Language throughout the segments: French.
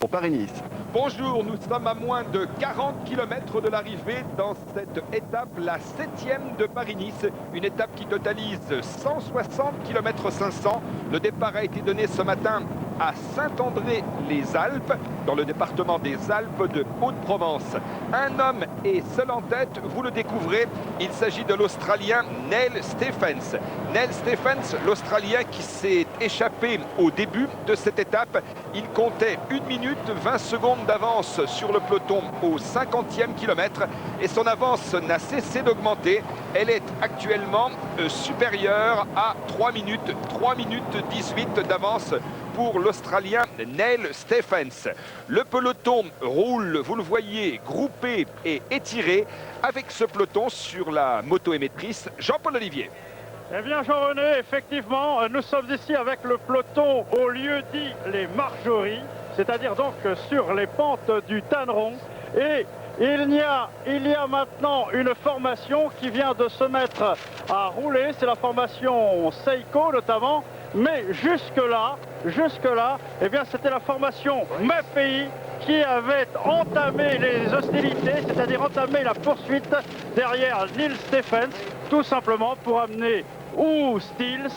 pour Paris-Nice. Bonjour, nous sommes à moins de 40 km de l'arrivée dans cette étape, la 7e de Paris-Nice. Une étape qui totalise 160 km 500. Le départ a été donné ce matin à Saint-André-les-Alpes, dans le département des Alpes de Haute-Provence. Un homme est seul en tête, vous le découvrez. Il s'agit de l'Australien Neil Stephens. Neil Stephens, l'Australien qui s'est échappé au début de cette étape. Il comptait 1 minute 20 secondes d'avance sur le peloton au 50e kilomètre et son avance n'a cessé d'augmenter. Elle est actuellement supérieure à 3 minutes 18 d'avance pour l'Australien Neil Stephens. Le peloton roule, vous le voyez, groupé et étiré avec ce peloton sur la moto émettrice. Jean-Paul Olivier. Eh bien Jean-René, effectivement, nous sommes ici avec le peloton au lieu dit les Marjories, c'est-à-dire donc sur les pentes du Tanneron. Et il y a maintenant une formation qui vient de se mettre à rouler, c'est la formation Seiko notamment, mais jusque-là, eh bien c'était la formation MEPI qui avait entamé les hostilités, c'est-à-dire entamé la poursuite derrière Neil Stephens, tout simplement pour amener ou Stills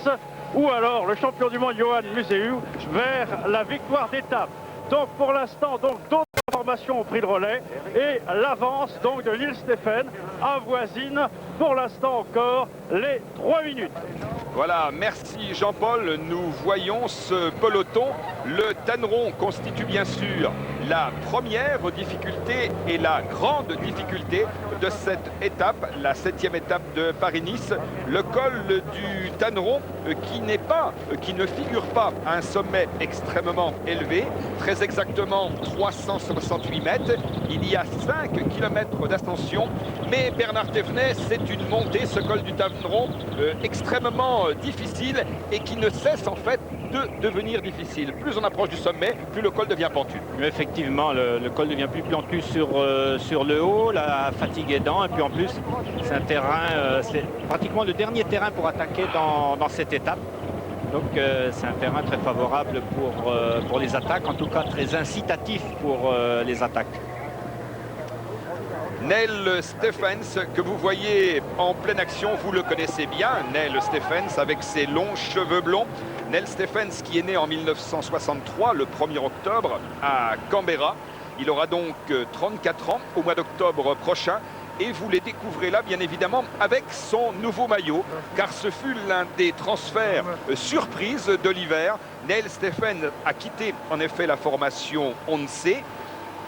ou alors le champion du monde Johan Museeuw vers la victoire d'étape. Donc pour l'instant, d'autres formations ont pris le relais et l'avance donc de Neil Stephens avoisine pour l'instant encore les 3 minutes. Voilà, merci Jean-Paul. Nous voyons ce peloton. Le Tanneron constitue bien sûr la première difficulté et la grande difficulté de cette étape, la 7e étape de Paris-Nice. Le col du Tanneron qui ne figure pas à un sommet extrêmement élevé, très exactement 368 mètres. Il y a 5 km d'ascension, mais Bernard Thévenet, c'est une montée, ce col du Tanneron, extrêmement difficile et qui ne cesse en fait de devenir difficile. Plus on approche du sommet, plus le col devient pentu. Effectivement, le col devient plus pentu sur le haut, la fatigue aidant, et puis en plus, c'est un terrain, c'est pratiquement le dernier terrain pour attaquer dans cette étape. Donc c'est un terrain très favorable pour les attaques, en tout cas très incitatif pour les attaques. Neil Stephens, que vous voyez en pleine action, vous le connaissez bien, Neil Stephens avec ses longs cheveux blonds. Neil Stephens qui est né en 1963, le 1er octobre, à Canberra. Il aura donc 34 ans au mois d'octobre prochain. Et vous les découvrez là, bien évidemment, avec son nouveau maillot, car ce fut l'un des transferts surprises de l'hiver. Neil Stephens a quitté en effet la formation Once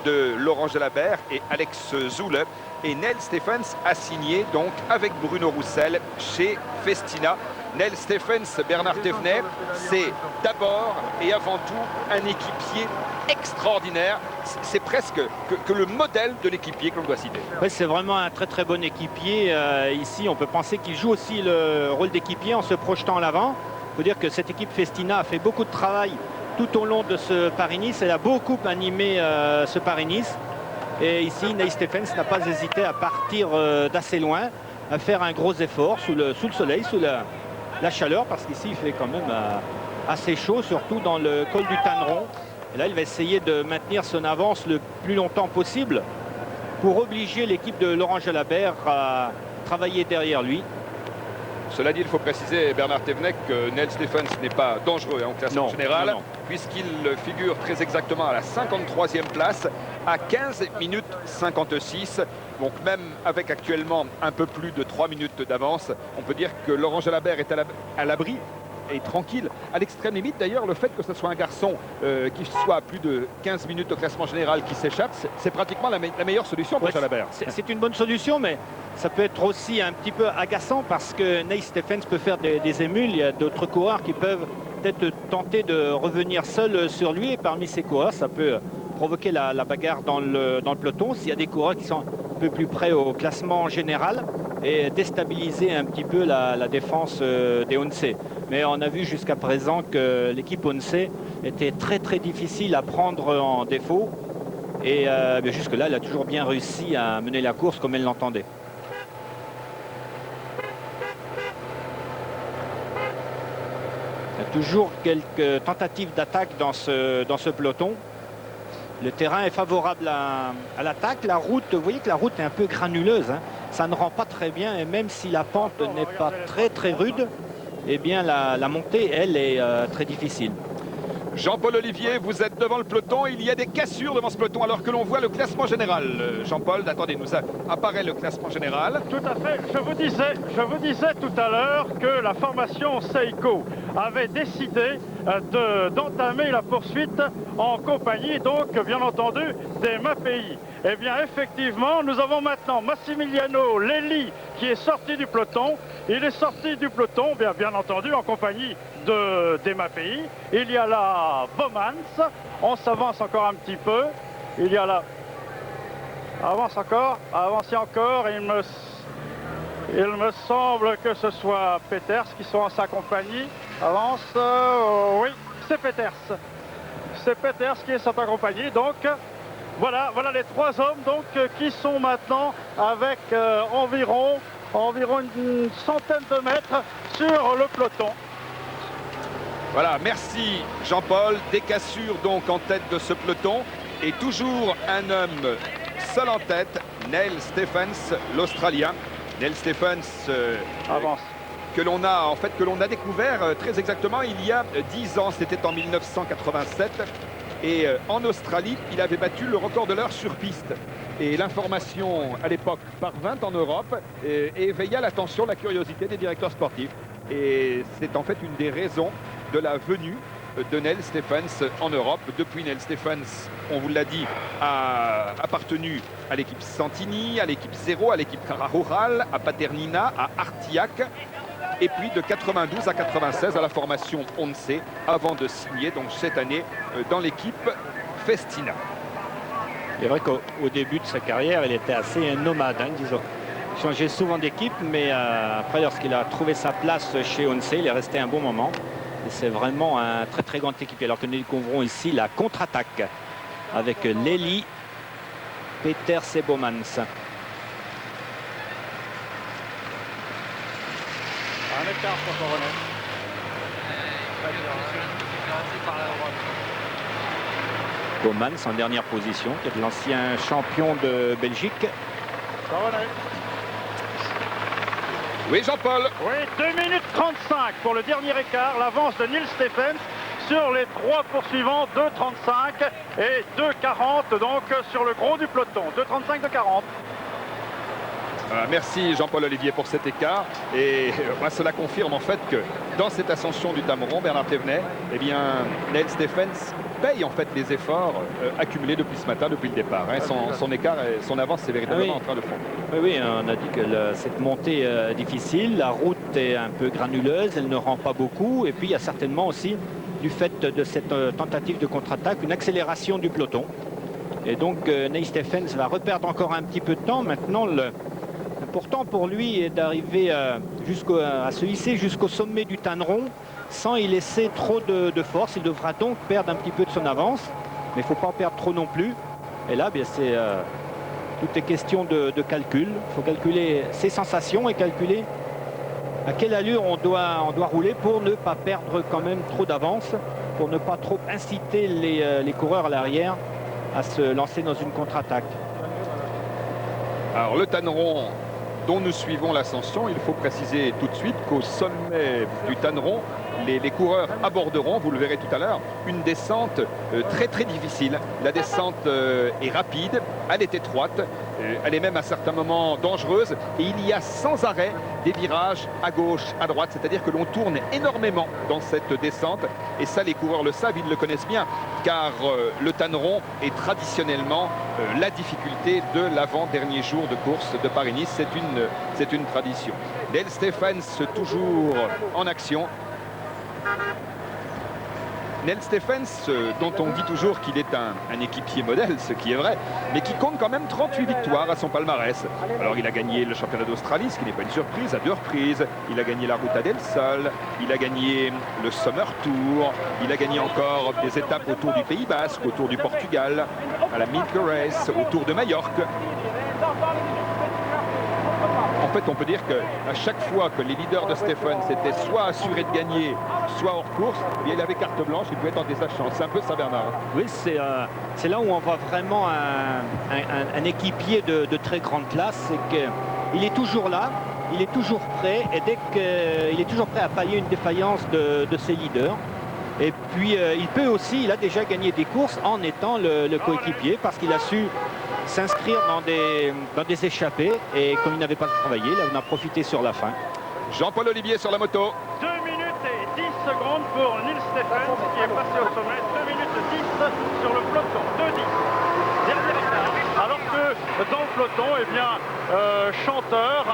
de Laurent Jalabert et Alex Zoule. Et Neil Stephens a signé donc avec Bruno Roussel chez Festina. Neil Stephens, Bernard Thévenet, c'est d'abord et avant tout un équipier extraordinaire. C'est presque que le modèle de l'équipier que l'on doit citer. Ouais, c'est vraiment un très très bon équipier. Ici, on peut penser qu'il joue aussi le rôle d'équipier en se projetant en l'avant. Il faut dire que cette équipe Festina a fait beaucoup de travail tout au long de ce Paris-Nice. Elle a beaucoup animé ce Paris-Nice. Et ici, Neil Stephens n'a pas hésité à partir d'assez loin, à faire un gros effort sous le soleil, sous la chaleur, parce qu'ici, il fait quand même assez chaud, surtout dans le col du Tanneron. Et là, il va essayer de maintenir son avance le plus longtemps possible pour obliger l'équipe de Laurent Jalabert à travailler derrière lui. Cela dit, il faut préciser, Bernard Thévenet, que Neil Stephens n'est pas dangereux en classement général, puisqu'il figure très exactement à la 53e place, à 15 minutes 56. Donc même avec actuellement un peu plus de 3 minutes d'avance, on peut dire que Laurent Jalabert est à l'abri et tranquille. À l'extrême limite, d'ailleurs, le fait que ce soit un garçon qui soit à plus de 15 minutes au classement général qui s'échappe, c'est pratiquement la meilleure solution pour Jalabert. C'est une bonne solution, mais ça peut être aussi un petit peu agaçant parce que Neil Stephens peut faire des émules. Il y a d'autres coureurs qui peuvent peut-être tenter de revenir seuls sur lui. Et parmi ces coureurs, ça peut provoquer la bagarre dans le peloton. S'il y a des coureurs qui sont un peu plus près au classement général et déstabiliser un petit peu la défense des Once. Mais on a vu jusqu'à présent que l'équipe Once était très très difficile à prendre en défaut. Et jusque-là, elle a toujours bien réussi à mener la course comme elle l'entendait. Il y a toujours quelques tentatives d'attaque dans ce peloton. Le terrain est favorable à l'attaque. La route, vous voyez que la route est un peu granuleuse, hein. Ça ne rend pas très bien, et même si la pente n'est pas très rude, eh bien la montée, elle, est très difficile. Jean-Paul Olivier, vous êtes devant le peloton. Il y a des cassures devant ce peloton alors que l'on voit le classement général. Jean-Paul, attendez, nous apparaît le classement général. Tout à fait. Je vous disais tout à l'heure que la formation Seiko avait décidé d'entamer la poursuite en compagnie, donc, bien entendu, des MAPI. Eh bien, effectivement, nous avons maintenant Massimiliano Lelli qui est sorti du peloton. Il est sorti du peloton, bien entendu, en compagnie des MAPI. Il y a là Bomans. On s'avance encore un petit peu. Il y a là... Avancez encore. Il me semble que ce soit Peters qui soit en sa compagnie. Avance. Oui, c'est Peters. C'est Peters qui est en sa compagnie. Donc, voilà les trois hommes donc, qui sont maintenant avec environ une centaine de mètres sur le peloton. Voilà, merci Jean-Paul. Des cassures donc en tête de ce peloton. Et toujours un homme seul en tête, Neil Stephens, l'Australien. Neil Stephens avance. Que l'on a découvert très exactement il y a 10 ans. C'était en 1987. Et en Australie, il avait battu le record de l'heure sur piste. Et l'information, à l'époque, parvint en Europe et éveilla l'attention, la curiosité des directeurs sportifs. Et c'est en fait une des raisons de la venue de Neil Stephens en Europe. Depuis, Neil Stephens, on vous l'a dit, a appartenu à l'équipe Santini, à l'équipe Zero, à l'équipe Cara Rural, à Paternina, à Artiac. Et puis de 92 à 96 à la formation Once, avant de signer donc cette année dans l'équipe Festina. C'est vrai qu'au début de sa carrière, il était assez nomade, hein, disons. Il changeait souvent d'équipe, mais après, lorsqu'il a trouvé sa place chez Once, il est resté un bon moment. Et c'est vraiment un très grand équipier. Alors que nous découvrons ici la contre-attaque avec Lelli, Peters et Bomans. Un écart pour Coronet. Bomans en dernière position, qui est l'ancien champion de Belgique. Coronet. Oui, Jean-Paul. Oui, 2 minutes 35 pour le dernier écart. L'avance de Neil Stephens sur les trois poursuivants, 2,35 et 2,40 donc sur le gros du peloton. 2,35, 2,40. Merci Jean-Paul Olivier pour cet écart. Et cela confirme en fait que dans cette ascension du Tameron, Bernard Thévenet, eh bien, Neil Stephens paye en fait les efforts accumulés depuis ce matin, depuis le départ. Hein. Son écart, son avance est véritablement en train de fondre. Oui, on a dit que cette montée est difficile, la route est un peu granuleuse, elle ne rend pas beaucoup. Et puis il y a certainement aussi, du fait de cette tentative de contre-attaque, une accélération du peloton. Et donc Neil Stephens va reperdre encore un petit peu de temps. Maintenant, l'important pour lui est d'arriver à se hisser jusqu'au sommet du Tanneron sans y laisser trop de force. Il devra donc perdre un petit peu de son avance, mais il ne faut pas en perdre trop non plus. Et là, tout est question de calcul. Il faut calculer ses sensations et calculer à quelle allure on doit rouler pour ne pas perdre quand même trop d'avance, pour ne pas trop inciter les coureurs à l'arrière à se lancer dans une contre-attaque. Alors le Tanneron dont nous suivons l'ascension, il faut préciser tout de suite qu'au sommet du Tanneron, les coureurs aborderont, vous le verrez tout à l'heure, une descente très difficile. La descente est rapide, elle est étroite, elle est même à certains moments dangereuse et il y a sans arrêt des virages à gauche, à droite, c'est-à-dire que l'on tourne énormément dans cette descente et ça les coureurs le savent, ils le connaissent bien car le Tanneron est traditionnellement la difficulté de l'avant-dernier jour de course de Paris-Nice, c'est une tradition. Neil Stephens toujours en action. Neil Stephens, dont on dit toujours qu'il est un équipier modèle, ce qui est vrai, mais qui compte quand même 38 victoires à son palmarès. Alors il a gagné le championnat d'Australie, ce qui n'est pas une surprise, à 2 reprises. Il a gagné la Ruta del Sol, il a gagné le Summer Tour, il a gagné encore des étapes autour du Pays Basque, autour du Portugal, à la Milk Race, au Tour de Majorque. En fait, on peut dire qu'à chaque fois que les leaders de Stephens étaient soit assurés de gagner, soit hors course, il avait carte blanche, il pouvait tenter sa chance. C'est un peu ça, Bernard. Oui, c'est là où on voit vraiment un équipier de très grande classe. C'est qu'il est toujours là, il est toujours prêt, et dès qu'il est toujours prêt à pallier une défaillance de ses leaders. Et puis, il a déjà gagné des courses en étant le coéquipier, parce qu'il a su s'inscrire dans des échappées, et comme il n'avait pas travaillé, là, on a profité sur la fin. Jean-Paul Olivier sur la moto. 2 minutes et 10 secondes pour Neil Stephens qui est passé au sommet. 2 minutes 10 sur le peloton. 2-10. Dernier écart. Alors que dans le peloton, eh bien, Chanteur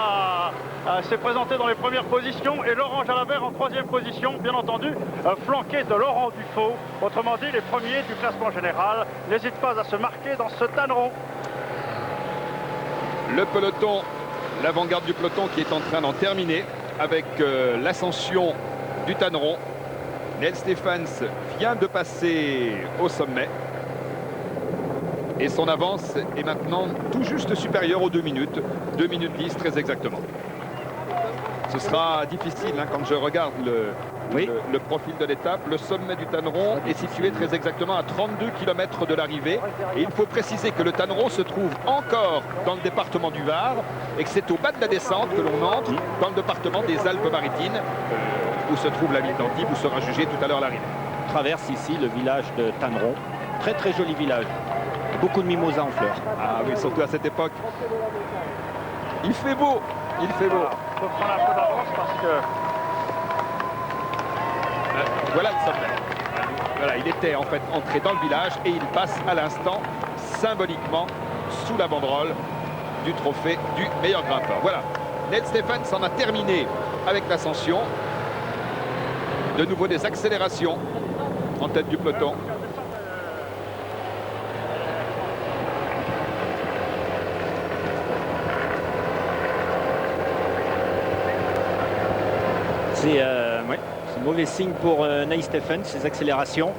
s'est présenté dans les premières positions et Laurent Jalabert en 3e position, bien entendu, flanqué de Laurent Dufaux. Autrement dit, les premiers du classement général n'hésitent pas à se marquer dans ce tanneron. Le peloton, l'avant-garde du peloton qui est en train d'en terminer avec l'ascension du tanneron. Neil Stephens vient de passer au sommet. Et son avance est maintenant tout juste supérieure aux 2 minutes. 2 minutes 10 très exactement. Ce sera difficile hein, quand je regarde le profil de l'étape. Le sommet du tanneron est situé très exactement à 32 km de l'arrivée. Et il faut préciser que le tanneron se trouve encore dans le département du Var et que c'est au bas de la descente que l'on entre dans le département des Alpes-Maritimes où se trouve la ville d'Antibes, où sera jugée tout à l'heure l'arrivée. On traverse ici le village de Tanneron. Très très joli village. Beaucoup de mimosas en fleurs. Ah oui, surtout à cette époque. Il fait beau. Il fait beau. Il faut prendre un peu d'avance parce que... Voilà le sommet. Voilà, il était en fait entré dans le village et il passe à l'instant symboliquement sous la banderole du trophée du meilleur grimpeur. Voilà, Neil Stephens en a terminé avec l'ascension. De nouveau des accélérations en tête du peloton. C'est mauvais signe pour Neil Stephens, ces accélérations,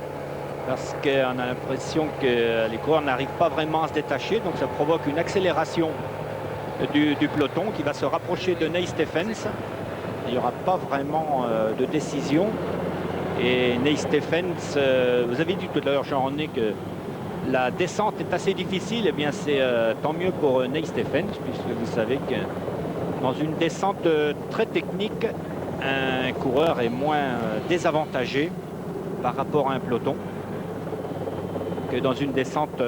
parce qu'on a l'impression que les coureurs n'arrivent pas vraiment à se détacher, donc ça provoque une accélération du peloton qui va se rapprocher de Neil Stephens. Il n'y aura pas vraiment de décision. Et Neil Stephens, vous avez dit tout à l'heure, Jean-René, que la descente est assez difficile. Eh bien, c'est tant mieux pour Neil Stephens, puisque vous savez que dans une descente très technique, un coureur est moins désavantagé par rapport à un peloton que dans une descente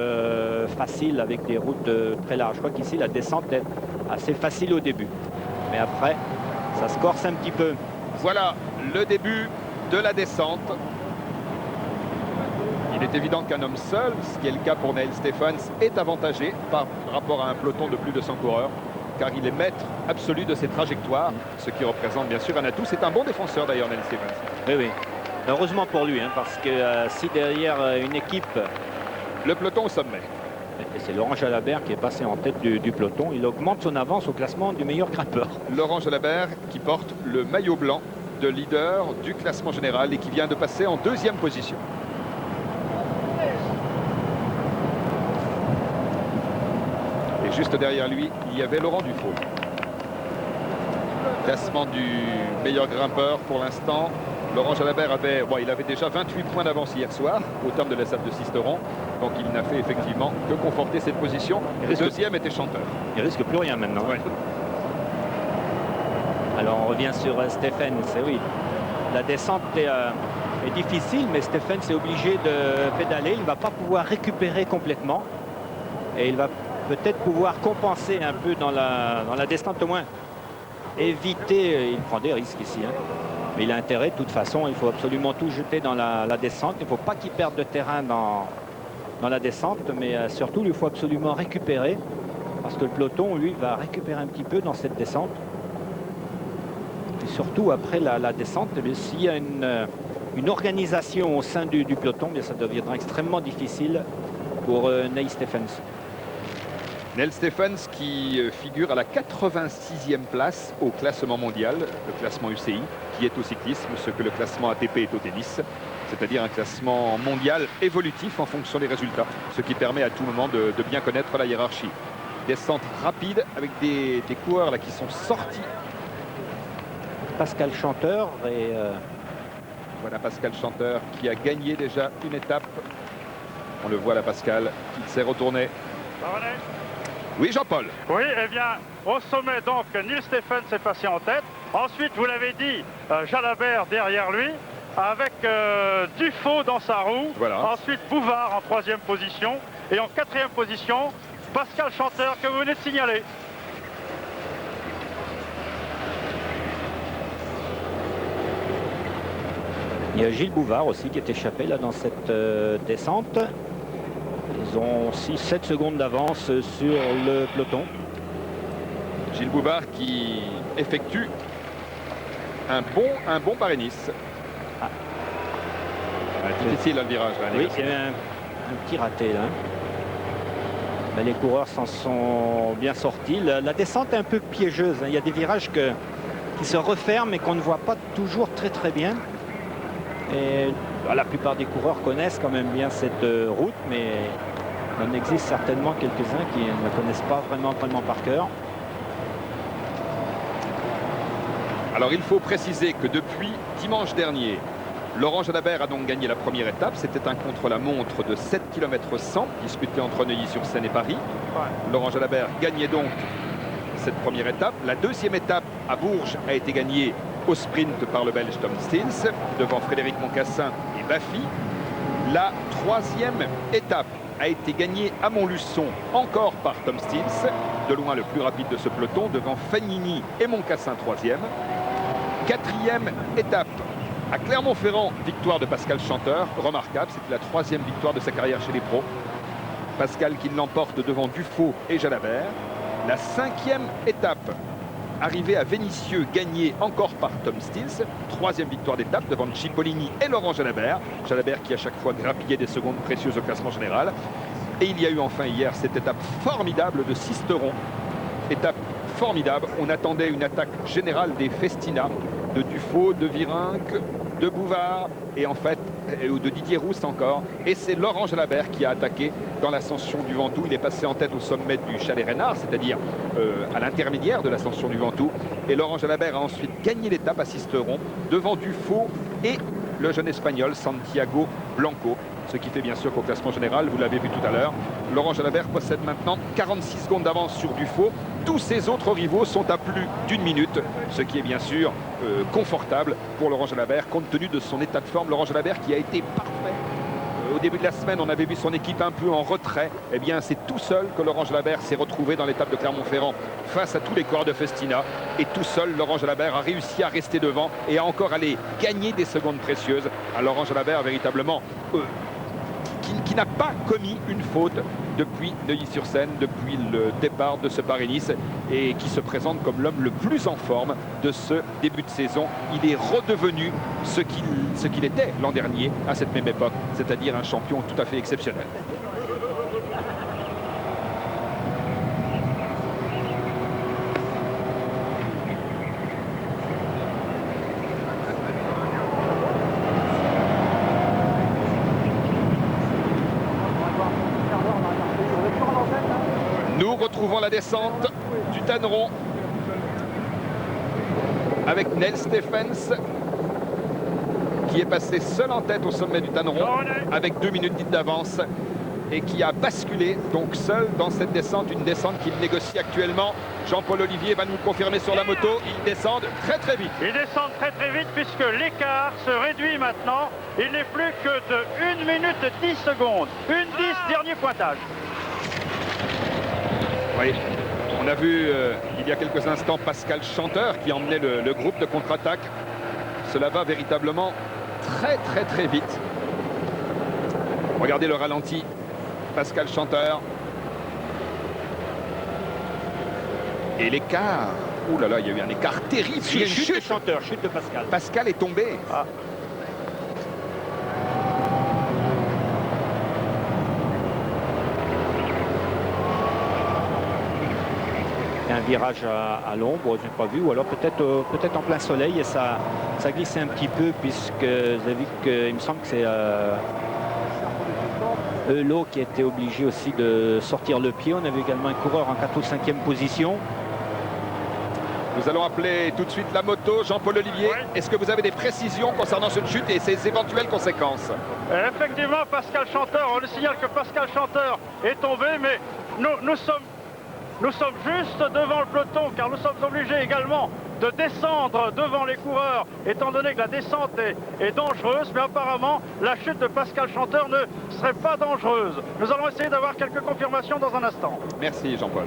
facile avec des routes très larges. Je crois qu'ici, la descente est assez facile au début. Mais après, ça se corse un petit peu. Voilà le début de la descente. Il est évident qu'un homme seul, ce qui est le cas pour Neil Stephens, est avantagé par rapport à un peloton de plus de 100 coureurs, car il est maître absolu de ses trajectoires, ce qui représente bien sûr un atout. C'est un bon défenseur d'ailleurs, Neil Stephens. Oui, oui. Heureusement pour lui, hein, parce que si derrière une équipe... Le peloton au sommet. Et c'est Laurent Jalabert qui est passé en tête du peloton. Il augmente son avance au classement du meilleur grimpeur. Laurent Jalabert qui porte le maillot blanc de leader du classement général et qui vient de passer en 2e position. Et juste derrière lui, il y avait Laurent Dufaux. Classement du meilleur grimpeur pour l'instant. Laurent Jalabert il avait déjà 28 points d'avance hier soir au terme de l'étape de Sisteron. Donc il n'a fait effectivement que conforter cette position. Le deuxième était Chanteur. Il risque plus rien maintenant. Ouais. Alors on revient sur Stephens. Oui, la descente est difficile, mais Stephens est obligé de pédaler. Il ne va pas pouvoir récupérer complètement. Et il va peut-être pouvoir compenser un peu dans la descente, au moins éviter. Il prend des risques ici. Hein. Mais il a intérêt, de toute façon, il faut absolument tout jeter dans la descente. Il ne faut pas qu'il perde de terrain dans la descente, mais surtout, il faut absolument récupérer. Parce que le peloton, lui, va récupérer un petit peu dans cette descente. Et surtout, après la descente, s'il y a une organisation au sein du peloton, bien, ça deviendra extrêmement difficile pour Neil Stephens. Neil Stephens qui figure à la 86e place au classement mondial, le classement UCI, qui est au cyclisme, ce que le classement ATP est au tennis, c'est-à-dire un classement mondial évolutif en fonction des résultats, ce qui permet à tout moment de bien connaître la hiérarchie. Descente rapide avec des coureurs là qui sont sortis. Pascal Chanteur et voilà Pascal Chanteur qui a gagné déjà une étape. On le voit là, Pascal, qui s'est retourné. Oui, Jean-Paul. Oui, eh bien, au sommet, donc, Neil Stephens est passé en tête. Ensuite, vous l'avez dit, Jalabert derrière lui, avec Dufaux dans sa roue. Voilà. Ensuite, Bouvard en 3e position. Et en 4e position, Pascal Chanteur, que vous venez de signaler. il y a Gilles Bouvard aussi qui est échappé là dans cette descente. Ils ont 6-7 secondes d'avance sur le peloton. Gilles Bouvard qui effectue un bon Paris-Nice. Ah. Difficile le virage là. Oui, il y a un petit raté là. Mais les coureurs s'en sont bien sortis. La descente est un peu piégeuse. Il y a des virages qui se referment et qu'on ne voit pas toujours très bien. Et la plupart des coureurs connaissent quand même bien cette route, mais il en existe certainement quelques-uns qui ne la connaissent pas vraiment par cœur. Alors il faut préciser que depuis dimanche dernier, Laurent Jalabert a donc gagné la première étape. C'était un contre-la-montre de 7 km 100 disputé entre Neuilly-sur-Seine et Paris. Laurent Jalabert gagnait donc cette première étape. La deuxième étape à Bourges a été gagnée au sprint par le Belge Tom Stils devant Frédéric Moncassin et Baffy. La troisième étape a été gagnée à Montluçon encore par Tom Stils, de loin le plus rapide de ce peloton, devant Fagnini et Moncassin troisième. Quatrième étape à Clermont-Ferrand, victoire de Pascal Chanteur, remarquable, c'était la troisième victoire de sa carrière chez les pros. Pascal qui l'emporte devant Dufaux et Jalabert. La cinquième étape, arrivée à Vénissieux, gagnée encore par Tom Stils. Troisième victoire d'étape devant Cipollini et Laurent Jalabert. Jalabert qui à chaque fois grappillait des secondes précieuses au classement général. Et il y a eu enfin hier cette étape formidable de Sisteron. Étape formidable. On attendait une attaque générale des Festina, de Dufaux, de Virenque, de Bouvard et en fait de Didier Rousse encore. Et c'est Laurent Jalabert qui a attaqué dans l'ascension du Ventoux. Il est passé en tête au sommet du Chalet Reynard, c'est-à-dire à l'intermédiaire de l'ascension du Ventoux. Et Laurent Jalabert a ensuite gagné l'étape à Sisteron devant Dufaux et le jeune Espagnol Santiago Blanco. Ce qui fait bien sûr qu'au classement général, vous l'avez vu tout à l'heure, Laurent Jalabert possède maintenant 46 secondes d'avance sur Dufaux. Tous ses autres rivaux sont à plus d'une minute, ce qui est bien sûr confortable pour Laurent Jalabert compte tenu de son état de forme. Laurent Jalabert qui a été parfait. Au début de la semaine, on avait vu son équipe un peu en retrait. Eh bien, c'est tout seul que Laurent Jalabert s'est retrouvé dans l'étape de Clermont-Ferrand face à tous les coureurs de Festina. Et tout seul, Laurent Jalabert a réussi à rester devant et à encore aller gagner des secondes précieuses. À Laurent Jalabert, véritablement, qui n'a pas commis une faute depuis Neuilly-sur-Seine, depuis le départ de ce Paris-Nice et qui se présente comme l'homme le plus en forme de ce début de saison. Il est redevenu ce qu'il était l'an dernier à cette même époque, c'est-à-dire un champion tout à fait exceptionnel. Nous retrouvons la descente du Tanneron avec Neil Stephens qui est passé seul en tête au sommet du Tanneron avec 2 minutes dites d'avance et qui a basculé donc seul dans cette descente, une descente qu'il négocie actuellement. Jean-Paul Olivier va nous confirmer sur la moto, ils descendent très vite. Ils descendent très vite puisque l'écart se réduit maintenant. Il n'est plus que de 1 minute 10 secondes. 1:10, dernier pointage. Oui, on a vu il y a quelques instants Pascal Chanteur qui emmenait le groupe de contre-attaque. Cela va véritablement très vite. Regardez le ralenti. Pascal Chanteur. Et l'écart. Ouh là là, il y a eu un écart terrible. Chute de Chanteur, chute de Pascal. Pascal est tombé. Ah. Un virage à l'ombre, je n'ai pas vu, ou alors peut-être en plein soleil et ça glissait un petit peu puisque vous avez vu qu'il me semble que c'est Eulot qui a été obligé aussi de sortir le pied. On avait également un coureur en 4e ou 5e position. Nous allons appeler tout de suite la moto. Jean-Paul Olivier, Oui. est-ce que vous avez des précisions concernant cette chute et ses éventuelles conséquences? Effectivement, Pascal Chanteur, on nous signale que Pascal Chanteur est tombé, mais nous sommes juste devant le peloton, car nous sommes obligés également de descendre devant les coureurs, étant donné que la descente est dangereuse, mais apparemment, la chute de Pascal Chanteur ne serait pas dangereuse. Nous allons essayer d'avoir quelques confirmations dans un instant. Merci Jean-Paul.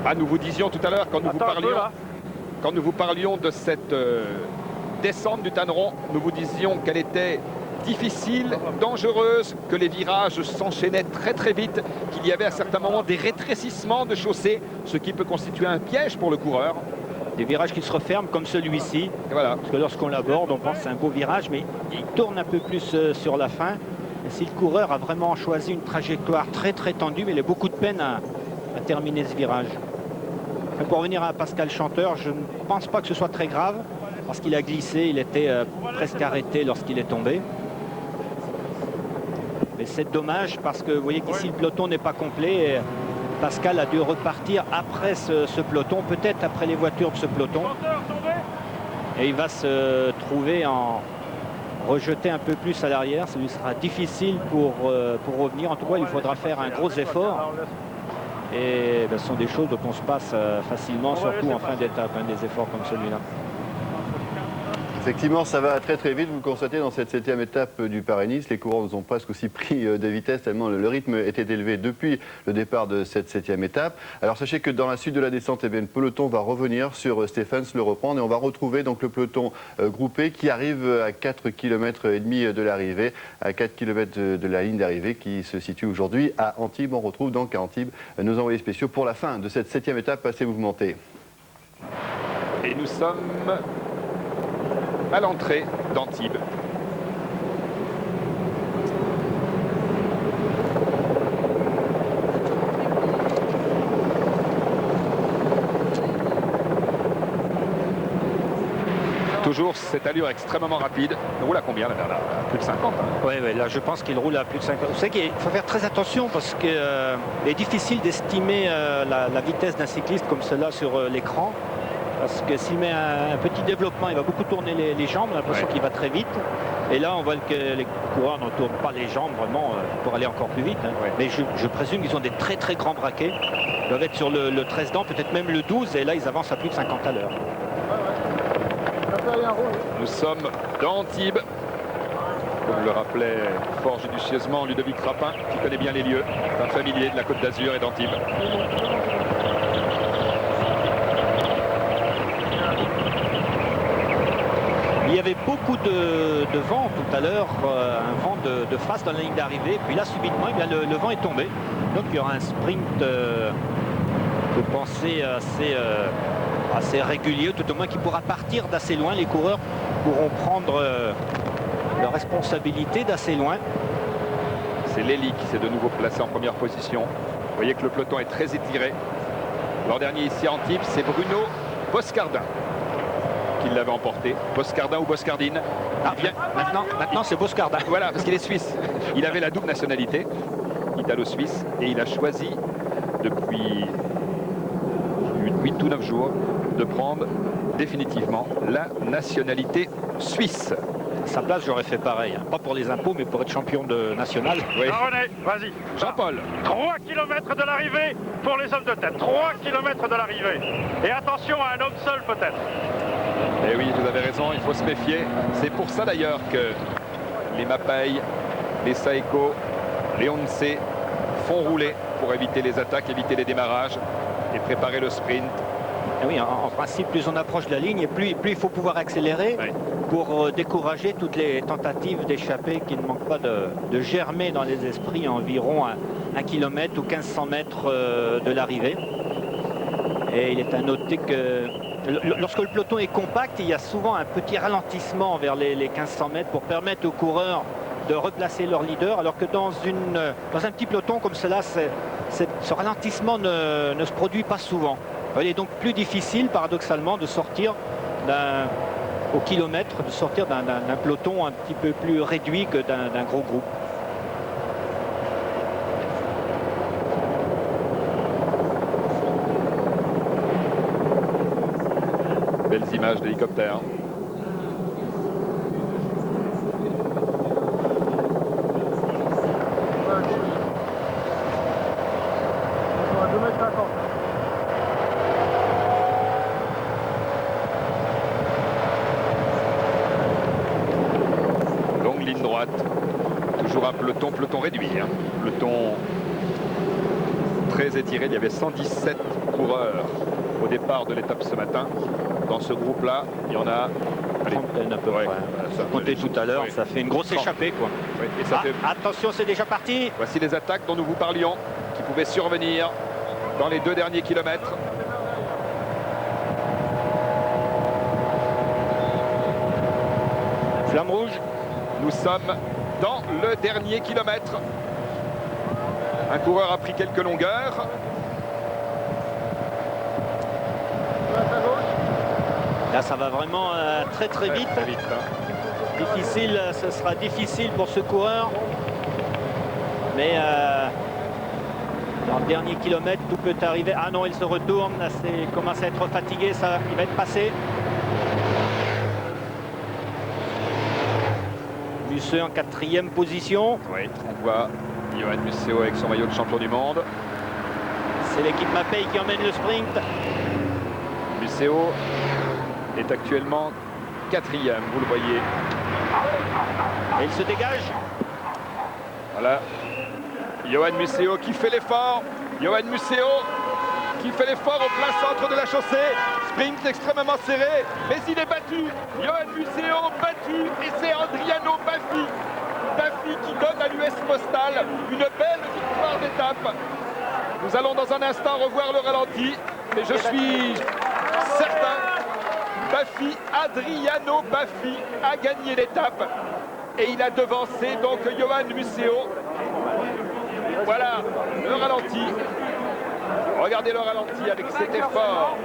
Ah, nous vous disions tout à l'heure, quand nous vous parlions de cette descente du Tanneron, nous vous disions qu'elle était difficile, dangereuse, que les virages s'enchaînaient très très vite, qu'il y avait à certains moments des rétrécissements de chaussée, ce qui peut constituer un piège pour le coureur. Des virages qui se referment comme celui-ci. Voilà. Parce que lorsqu'on l'aborde, on pense que c'est un beau virage, mais il tourne un peu plus sur la fin. Et si le coureur a vraiment choisi une trajectoire très très tendue, mais il a beaucoup de peine à terminer ce virage. Mais pour revenir à Pascal Chanteur, je ne pense pas que ce soit très grave, parce qu'il a glissé, il était presque arrêté lorsqu'il est tombé. Mais c'est dommage parce que vous voyez qu'ici le peloton n'est pas complet. Et Pascal a dû repartir après ce peloton, peut-être après les voitures de ce peloton. Et il va se trouver en rejeté un peu plus à l'arrière. Ça lui sera difficile pour revenir. En tout cas, il faudra faire un gros effort. Et ce sont des choses dont on se passe facilement, surtout en fin d'étape, des efforts comme celui-là. Effectivement, ça va très très vite. Vous le constatez dans cette 7e étape du Paris-Nice. Les coureurs nous ont presque aussi pris de vitesse tellement le rythme était élevé depuis le départ de cette 7e étape. Alors sachez que dans la suite de la descente, eh bien, le peloton va revenir sur Stephens, le reprendre et on va retrouver donc le peloton groupé qui arrive à 4,5 km de l'arrivée, à 4 km de la ligne d'arrivée qui se situe aujourd'hui à Antibes. On retrouve donc à Antibes nos envoyés spéciaux pour la fin de cette 7e étape assez mouvementée. Et nous sommes à l'entrée d'Antibes. Toujours cette allure extrêmement rapide. Il roule à combien là, Bernard? Plus de 50 hein. Oui, là je pense qu'il roule à plus de 50. Vous savez qu'il faut faire très attention parce qu'il est difficile d'estimer la vitesse d'un cycliste comme cela sur l'écran. Parce que s'il met un petit développement, il va beaucoup tourner les jambes, on a l'impression qu'il va très vite. Et là, on voit que les coureurs ne tournent pas les jambes vraiment pour aller encore plus vite. Hein. Mais je présume qu'ils ont des très très grands braquets. Ils doivent être sur le 13 dents, peut-être même le 12, et là, ils avancent à plus de 50 à l'heure. Nous sommes dans Antibes. Comme le rappelait fort judicieusement Ludovic Rapin, qui connaît bien les lieux, un familier de la Côte d'Azur et d'Antibes. Il y avait beaucoup de vent tout à l'heure, un vent de face dans la ligne d'arrivée. Puis là, subitement, eh bien, le vent est tombé. Donc il y aura un sprint, je pensais, assez régulier, tout au moins qui pourra partir d'assez loin. Les coureurs pourront prendre leur responsabilité d'assez loin. C'est Lely qui s'est de nouveau placé en première position. Vous voyez que le peloton est très étiré. L'an dernier ici à Antibes, c'est Bruno Boscardin qui l'avait emporté. Boscardin ou Boscardine. Ah, bien, maintenant c'est Boscardin. Voilà, parce qu'il est suisse. Il avait la double nationalité, italo-suisse, et il a choisi depuis 8 ou 9 jours de prendre définitivement la nationalité suisse. À sa place, j'aurais fait pareil. Hein. Pas pour les impôts, mais pour être champion national. Oui. René, vas-y. Jean-Paul. 3 km de l'arrivée pour les hommes de tête. 3 km de l'arrivée. Et attention à un homme seul peut-être. Eh oui, vous avez raison, il faut se méfier. C'est pour ça d'ailleurs que les Mapei, les Saeco, les Once font rouler pour éviter les attaques, éviter les démarrages et préparer le sprint. Et oui, en principe, plus on approche de la ligne, et plus il faut pouvoir accélérer pour décourager toutes les tentatives d'échapper qui ne manquent pas de germer dans les esprits environ 1 km ou 1500 mètres de l'arrivée. Et il est à noter que lorsque le peloton est compact, il y a souvent un petit ralentissement vers les 1500 mètres pour permettre aux coureurs de replacer leur leader, alors que dans un petit peloton comme cela, ce ralentissement ne se produit pas souvent. Il est donc plus difficile, paradoxalement, de sortir au kilomètre, de sortir d'un peloton un petit peu plus réduit que d'un gros groupe. images d'hélicoptère. Longue ligne droite. Toujours un peloton réduit. Hein. Peloton très étiré. Il y avait 117 coureurs au départ de l'étape ce matin. Dans ce groupe-là, il y en a... Trentaine à peu près. Ça comptait tout à l'heure, ça fait une grosse échappée, quoi. Oui, et ça fait... Attention, c'est déjà parti. Voici les attaques dont nous vous parlions, qui pouvaient survenir dans les 2 derniers kilomètres. Flamme rouge. Nous sommes dans le dernier kilomètre. Un coureur a pris quelques longueurs. Là, ça va vraiment très vite. Très vite, hein. Difficile, ce sera difficile pour ce coureur. Mais dans le dernier kilomètre, tout peut arriver. Ah non, il se retourne. Là, il commence à être fatigué. Ça, il va être passé. Musseux en 4e position. Oui, on voit Yoann Museeuw avec son maillot de champion du monde. C'est l'équipe Mapei qui emmène le sprint. Museeuw est actuellement 4e, vous le voyez. Et il se dégage. Voilà. Yoann Museeuw qui fait l'effort. Yoann Museeuw qui fait l'effort au plein centre de la chaussée. Sprint extrêmement serré, mais il est battu. Yoann Museeuw battu, et c'est Adriano Baffi. Baffi qui donne à l'US Postal une belle victoire d'étape. Nous allons dans un instant revoir le ralenti, mais je suis certain, Baffi, Adriano Baffi a gagné l'étape. Et il a devancé donc Yoann Museeuw. Voilà le ralenti. Regardez le ralenti avec cet effort.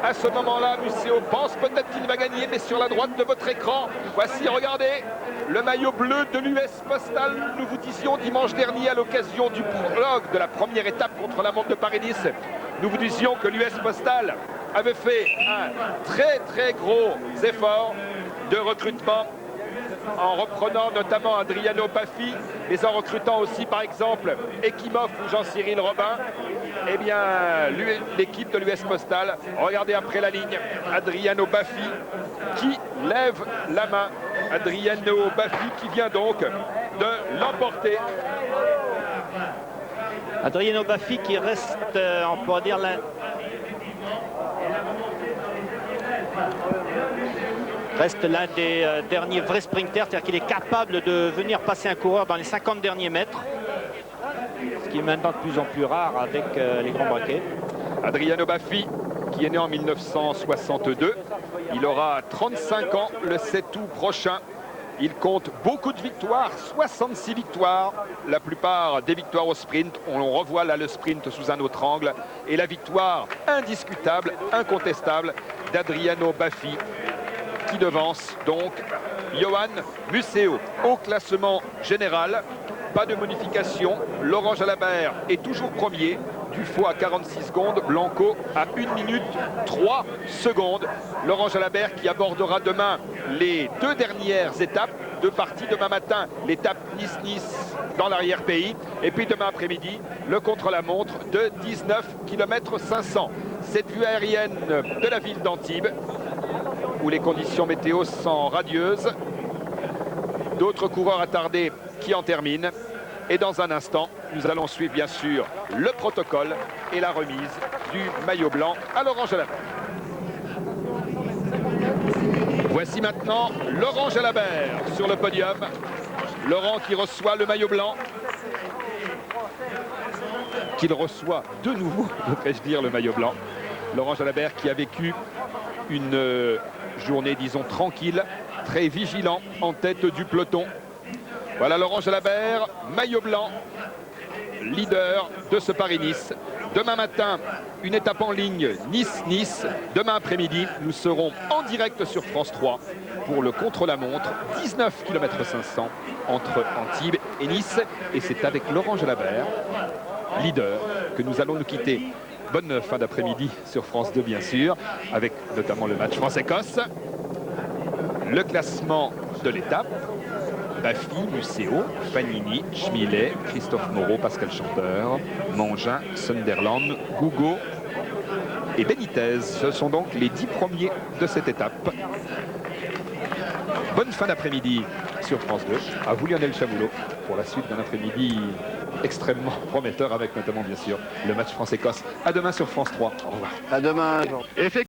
À ce moment-là, Museeuw pense peut-être qu'il va gagner, mais sur la droite de votre écran, voici, regardez, le maillot bleu de l'US Postal. Nous vous disions dimanche dernier à l'occasion du prologue de la première étape contre la montre de Paris-Nice, nous vous disions que l'US Postal avait fait un très gros effort de recrutement en reprenant notamment Adriano Baffi, mais en recrutant aussi par exemple Ekimov ou Jean-Cyril Robin. Eh bien, l'équipe de l'US Postal, regardez après la ligne, Adriano Baffi qui lève la main. Adriano Baffi qui vient donc de l'emporter. Adriano Baffi qui reste, on pourrait dire, reste l'un des derniers vrais sprinters, c'est-à-dire qu'il est capable de venir passer un coureur dans les 50 derniers mètres, ce qui est maintenant de plus en plus rare avec les grands braquets. Adriano Baffi, qui est né en 1962, il aura 35 ans le 7 août prochain. Il compte beaucoup de victoires, 66 victoires, la plupart des victoires au sprint. On revoit là le sprint sous un autre angle. Et la victoire indiscutable, incontestable d'Adriano Baffi, qui devance donc Yoann Museeuw au classement général. Pas de modification. Laurent Jalabert est toujours premier. Dufaux à 46 secondes. Blanco à 1 minute 3 secondes. Laurent Jalabert qui abordera demain les 2 dernières étapes. 2 parties demain matin. L'étape Nice-Nice dans l'arrière-pays. Et puis demain après-midi, le contre-la-montre de 19 km 500. Cette vue aérienne de la ville d'Antibes, où les conditions météo sont radieuses. D'autres coureurs attardés qui en terminent. Et dans un instant, nous allons suivre bien sûr le protocole et la remise du maillot blanc à Laurent Jalabert. Voici maintenant Laurent Jalabert sur le podium. Laurent qui reçoit le maillot blanc. Qu'il reçoit de nouveau, devrais-je dire, le maillot blanc. Laurent Jalabert qui a vécu une journée, disons, tranquille, très vigilant en tête du peloton. Voilà Laurent Jalabert, maillot blanc, leader de ce Paris-Nice. Demain matin, une étape en ligne Nice-Nice. Demain après-midi, nous serons en direct sur France 3 pour le contre-la-montre, 19 km 500 entre Antibes et Nice. Et c'est avec Laurent Jalabert, leader que nous allons nous quitter. Bonne fin d'après-midi sur France 2 bien sûr, avec notamment le match France-Écosse. Le classement de l'étape. Baffy, Muséo, Fanini, Schmilet, Christophe Moreau, Pascal Chanteur, Mangin, Sunderland, Gougo et Benitez. Ce sont donc les 10 premiers de cette étape. Bonne fin d'après-midi sur France 2. À vous Lionel Chaboulot pour la suite d'un après-midi extrêmement prometteur avec notamment bien sûr le match France-Écosse. À demain sur France 3. Au revoir. À demain, Jean.